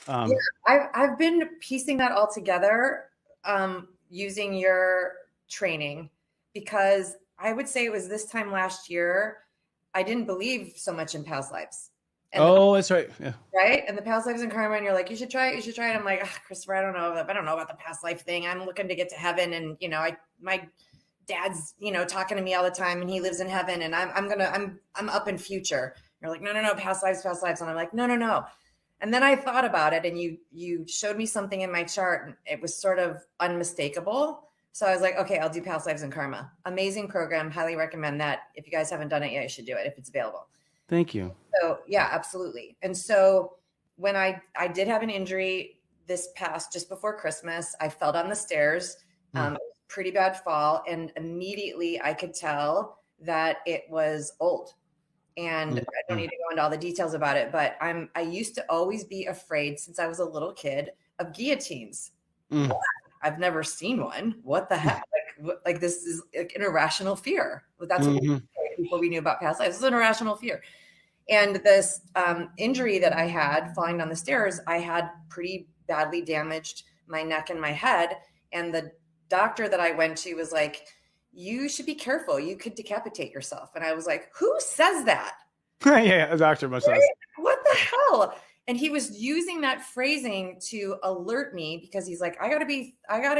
Yeah, Um, I've been piecing that all together, using your training, because I would say it was this time last year I didn't believe so much in past lives. And the oh, that's right. Yeah. right? And the past lives in karma, and you're like, you should try it, you should try it. I'm like, Christopher, I don't know about the past life thing. I'm looking to get to heaven, and my dad's talking to me all the time, and he lives in heaven, and I'm up in future. You're like, no, no, no, past lives, and I'm like, no, no, no. And then I thought about it, and you showed me something in my chart, and it was sort of unmistakable. So I was like, okay, I'll do past lives in karma. Amazing program, highly recommend that. If you guys haven't done it yet, you should do it if it's available. Thank you. So yeah, absolutely. And so when I did have an injury just before Christmas, I fell down the stairs, pretty bad fall, and immediately I could tell that it was old. And I don't need to go into all the details about it, but I used to always be afraid since I was a little kid of guillotines. What? I've never seen one. What the heck? Like this is like an irrational fear. That's what before we knew about past lives. This is an irrational fear. And this injury that I had falling down the stairs, I had pretty badly damaged my neck and my head. And the doctor that I went to was like, you should be careful. You could decapitate yourself. And I was like, who says that? Yeah, a doctor must Right? ask. What the hell? And he was using that phrasing to alert me, because he's like, I gotta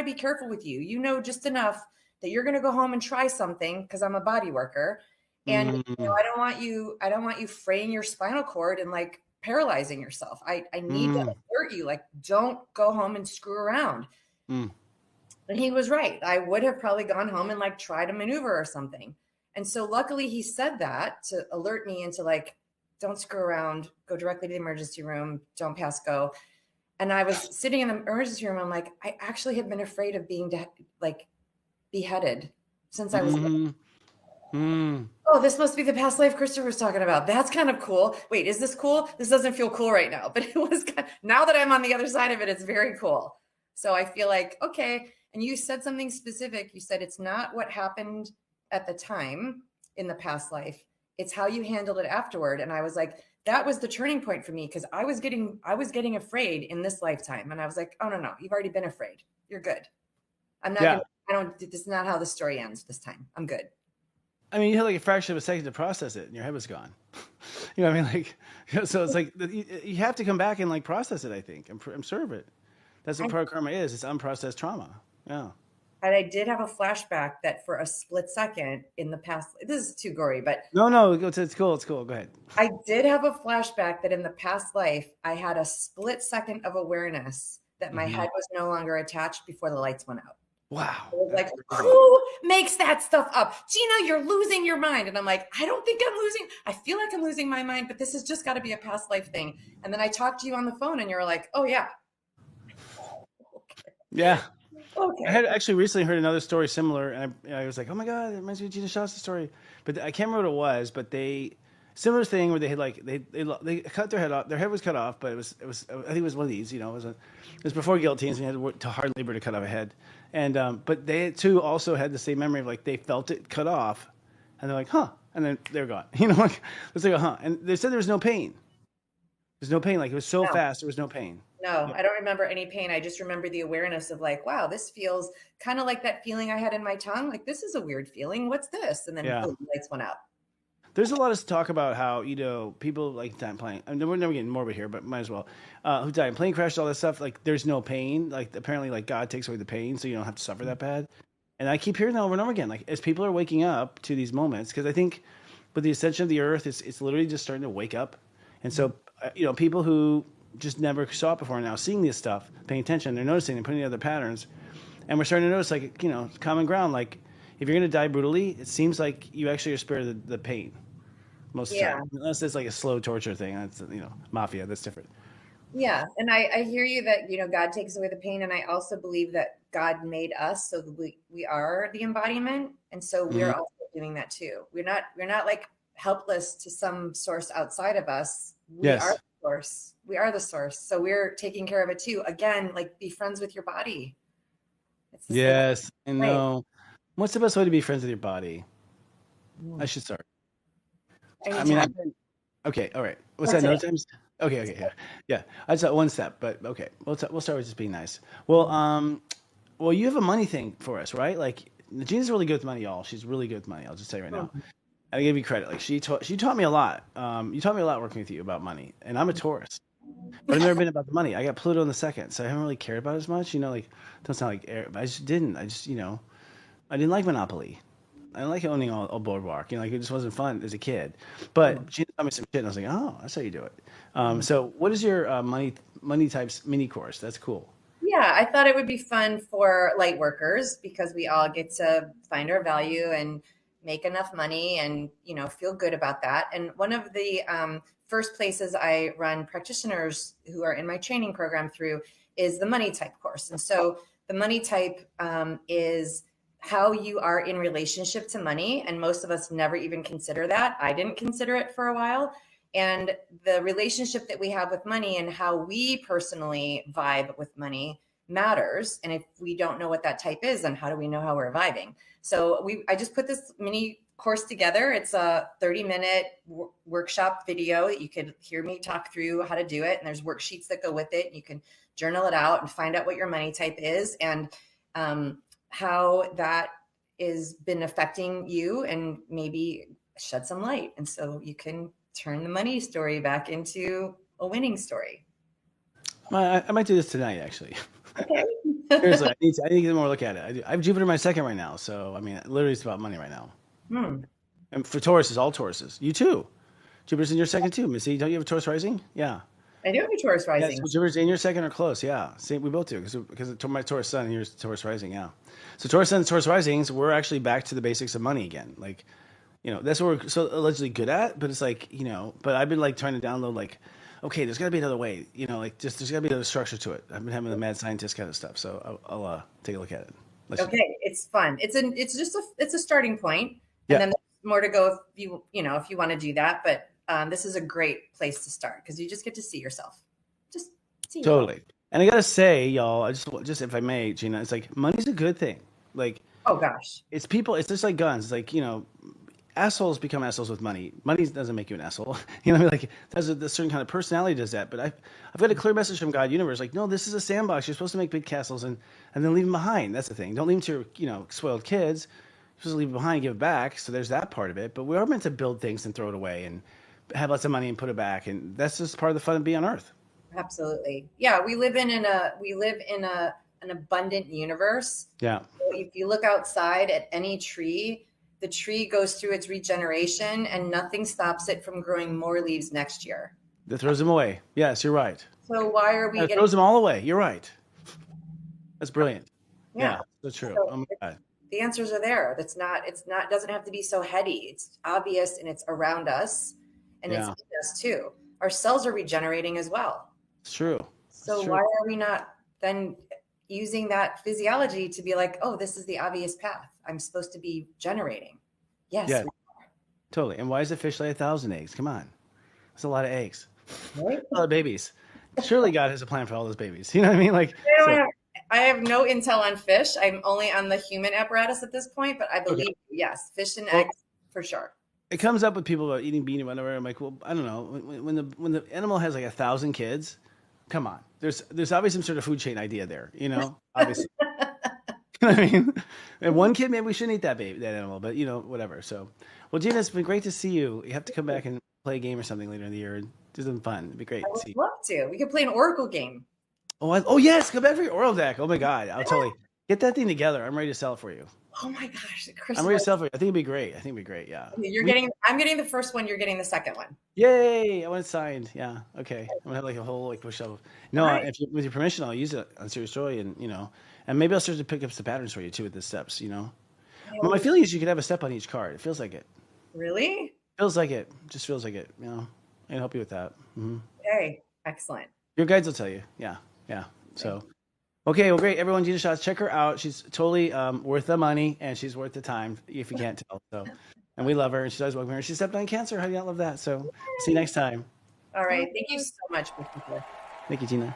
be careful with you. You know just enough that you're gonna go home and try something, because I'm a body worker. And I don't want you fraying your spinal cord and like paralyzing yourself. I need to alert you, like, don't go home and screw around. And he was right. I would have probably gone home and like tried a maneuver or something. And so luckily he said that to alert me into like, don't screw around, go directly to the emergency room, don't pass go. And I was sitting in the emergency room. I'm like, I actually have been afraid of being like beheaded since I was Oh, this must be the past life Christopher was talking about. That's kind of cool. Wait, is this cool? This doesn't feel cool right now, but it was now that I'm on the other side of it, it's very cool. So I feel like, okay. And you said something specific. You said it's not what happened at the time in the past life. It's how you handled it afterward. And I was like, that was the turning point for me, because I was getting afraid in this lifetime. And I was like, oh no, you've already been afraid. You're good. I'm not this is not how the story ends this time. I'm good. I mean, you had like a fraction of a second to process it, and your head was gone. You know what I mean? Like, so it's like you have to come back and like process it. I think I'm sure of it. That's what part of karma is. It's unprocessed trauma. Yeah. And I did have a flashback that for a split second in the past, this is too gory, but no, it's cool. It's cool. Go ahead. I did have a flashback that in the past life, I had a split second of awareness that my head was no longer attached before the lights went out. Wow. I was like, who makes that stuff up? Gina, you're losing your mind. And I'm like, I don't think I'm losing. I feel like I'm losing my mind, but this has just got to be a past life thing. And then I talked to you on the phone and you're like, oh yeah. Okay. Yeah. Okay. I had actually recently heard another story similar, and I was like, oh my God, it reminds me of Gina Schatz's story. But I can't remember what it was, but similar thing where they had like, they cut their head off. Their head was cut off, but it was I think it was one of these, it was before guillotines, and you had to work to hard labor to cut off a head. And, but they too also had the same memory of like, they felt it cut off and they're like, huh. And then they're gone, like, it's like, huh. And they said there was no pain. There's no pain. Like it was so fast. There was no pain. No, I don't remember any pain. I just remember the awareness of like, wow, this feels kind of like that feeling I had in my tongue. Like, this is a weird feeling. What's this? And then boom, the lights went out. There's a lot of talk about how, people like die in plane. I mean, we're never getting morbid here, but might as well. Who die in plane crashes, all that stuff. Like, there's no pain. Like, apparently, like, God takes away the pain, so you don't have to suffer that bad. And I keep hearing that over and over again. Like, as people are waking up to these moments, because I think with the ascension of the earth, it's literally just starting to wake up. And so, people who just never saw it before are now seeing this stuff, paying attention, they're noticing, they're putting together patterns. And we're starting to notice, like, common ground. Like, if you're going to die brutally, it seems like you actually are spared the pain. Most of the time, unless it's like a slow torture thing. That's, mafia, that's different. Yeah. And I hear you that, God takes away the pain. And I also believe that God made us so that we are the embodiment. And so we're also doing that too. We're not like helpless to some source outside of us. We are the source. We are the source. So we're taking care of it too. Again, like, be friends with your body. Yes, I know. What's the best way to be friends with your body? I should start. Okay, all right. What's that? No times? Okay, yeah, yeah. I just one step, but okay. We'll start with just being nice. Well, well, you have a money thing for us, right? Like Gina's really good with money, y'all. She's really good with money. I'll just tell you right now. Mhm. I give you credit. Like she taught me a lot. You taught me a lot working with you about money, and I'm a Taurus, but I've never been about the money. I got Pluto in the second, so I haven't really cared about it as much. You know, like don't sound like I just didn't. I just I didn't like Monopoly. I didn't like owning all boardwalk. You know, like it just wasn't fun as a kid. But she taught me some shit, and I was like, oh, that's how you do it. Mhm. So what is your money types mini course? That's cool. Yeah, I thought it would be fun for light workers because we all get to find our value and make enough money and, feel good about that. And one of the first places I run practitioners who are in my training program through is the money type course. And so the money type is how you are in relationship to money. And most of us never even consider that. I didn't consider it for a while. And the relationship that we have with money and how we personally vibe with money matters. And if we don't know what that type is, then how do we know how we're vibing? So I just put this mini course together. It's a 30-minute workshop video that you could hear me talk through how to do it. And there's worksheets that go with it. You can journal it out and find out what your money type is and how that has been affecting you and maybe shed some light. And so you can turn the money story back into a winning story. I might do this tonight, actually. Okay. Seriously, I need to get more look at it. I have Jupiter in my second right now, so I mean, literally, it's about money right now. Hmm. And for Tauruses, all Tauruses, you too. Jupiter's in your second too, Missy. Don't you have a Taurus rising? Yeah. I do have a Taurus Yeah, rising. so Jupiter's in your second or close. Yeah. See, we both do because my Taurus sun and yours Taurus rising. Yeah. So Taurus sun and Taurus risings, we're actually back to the basics of money again. Like, that's what we're so allegedly good at. But it's like, but I've been like trying to download like, okay, there's got to be another way. Like just there's got to be another structure to it. I've been having the mad scientist kind of stuff. So I'll take a look at it. Let you know. Okay, it's fun. It's a starting point, and Yeah. then there's more to go if you want to do that. But this is a great place to start because you just get to see yourself. Just see yourself. Totally. And I gotta say, y'all, just if I may, Gina, it's like money's a good thing. Like Oh gosh. it's people. It's just like guns. It's like assholes become assholes with money. Money doesn't make you an asshole. What I mean? Like there's a certain kind of personality does that. But I've got a clear message from God Universe. Like, no, this is a sandbox. You're supposed to make big castles and then leave them behind. That's the thing. Don't leave them to your spoiled kids. You're supposed to leave it behind, and give it back. So there's that part of it. But we are meant to build things and throw it away and have lots of money and put it back. And that's just part of the fun of being on Earth. Absolutely. Yeah, we live in an abundant universe. Yeah. So if you look outside at any tree, the tree goes through its regeneration and nothing stops it from growing more leaves next year. That throws them away. Yes, you're right. So why are we It getting throws them all away. You're right. That's brilliant. yeah. Yeah, so true. So Oh my God. the answers are there. It's not doesn't have to be so heady. It's obvious and it's around us and it's Yeah, in us too. Our cells are regenerating as well. it's true. It's So true. why are we not then using that physiology to be like, oh, this is the obvious path. I'm supposed to be generating. Yes. Yeah, totally. And why does a fish lay 1,000 eggs? Come on. That's a lot of eggs. Right? A lot of babies. Surely God has a plan for all those babies. You know what I mean? Like, I don't so, have I have no intel on fish. I'm only on the human apparatus at this point, but I okay. believe yes, fish and Well, eggs for sure. it comes up with people about eating bean and whatever. I'm like, well, I don't know. When the animal has like 1,000 kids, come on. There's obviously some sort of food chain idea there. Obviously. You know what I mean? And one kid, maybe we shouldn't eat that animal, but whatever. So, well, Gina, it's been great to see you. You have to come back and play a game or something later in the year and do something fun. It'd be great I to would see you. love to. We could play an oracle game. Oh yes, come back for your oral deck. Oh my God, I'll totally get that thing together. I'm ready to sell it for you. Oh my gosh, the I'm crystal. ready to sell it for you. I think it'd be great. Yeah. I'm getting the first one, you're getting the second one. Yay! I want it signed. Yeah. Okay. I'm gonna have like a whole like bookshelf. No, All right. with your permission, I'll use it on Serious Joy, and maybe I'll start to pick up some patterns for you too with the steps. Well, my feeling is you could have a step on each card. It feels like it. Really? Feels like it. Just feels like it. I can help you with that. Okay. Excellent. Your guides will tell you. Yeah. Yeah. So. Okay, well, great. Everyone, Gina Schatz, check her out. She's totally worth the money, and she's worth the time, if you can't tell. So, and we love her, and she's always welcome here. She stepped on cancer. How do you not love that? So, see you next time. All right. Thank you so much, Christopher. Thank you, Gina.